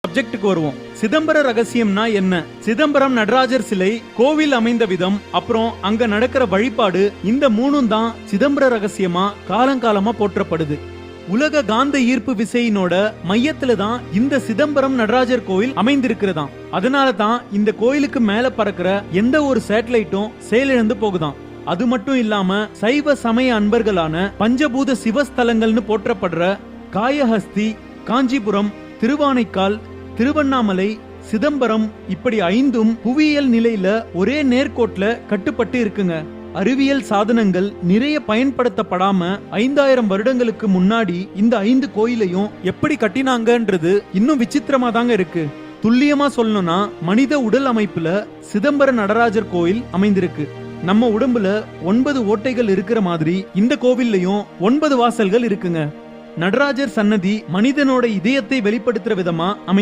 சப்ஜெக்ட்டுக்கு வருவோம். சிதம்பர ரகசியம்னா என்ன? சிதம்பரம் நடராஜர் சிலை, கோவில் அமைந்த விதம், அப்புறம் அங்க நடக்கிற வழிபாடு, இந்த மூணும் தான் சிதம்பர ரகசியமா காலங்காலமா போற்றப்படுது. உலக காந்த ஈர்ப்பு விசையினோட மையத்துல தான் இந்த சிதம்பரம் நடராஜர் கோயில் அமைந்திருக்கிறதாம். அதனால தான் இந்த கோயிலுக்கு மேல பறக்கிற எந்த ஒரு சேட்டலைட்டும் செயலிழந்து போகுதாம். அது மட்டும் இல்லாம சைவ சமய அன்பர்களான பஞ்சபூத சிவஸ்தலங்கள்னு போற்றப்படுற காயஹஸ்தி, காஞ்சிபுரம், திருவானைக்கால், திருவண்ணாமலை, சிதம்பரம் இப்படி 5ம் புவியியல் நிலையில ஒரே நேர்கோட்ல கட்டுப்பட்டு இருக்குங்க. அறிவியல் சாதனங்கள் நிறைய பயன்படுத்தப்படாம 5000 வருடங்களுக்கு முன்னாடி இந்த 5 கோயிலையும் எப்படி கட்டினாங்கன்றது இன்னும் விசித்திரமா தாங்க இருக்கு. துல்லியமா சொல்லணும்னா மனித உடல் அமைப்புல சிதம்பர நடராஜர் கோயில் அமைந்திருக்கு. நம்ம உடம்புல 9 ஓட்டைகள் இருக்கிற மாதிரி இந்த கோவில்லையும் 9 வாசல்கள் இருக்குங்க. நடராஜர் சன்னதி மனிதனோட இதயத்தை வெளிப்படுத்துற விதமா அமைந்திருக்கு.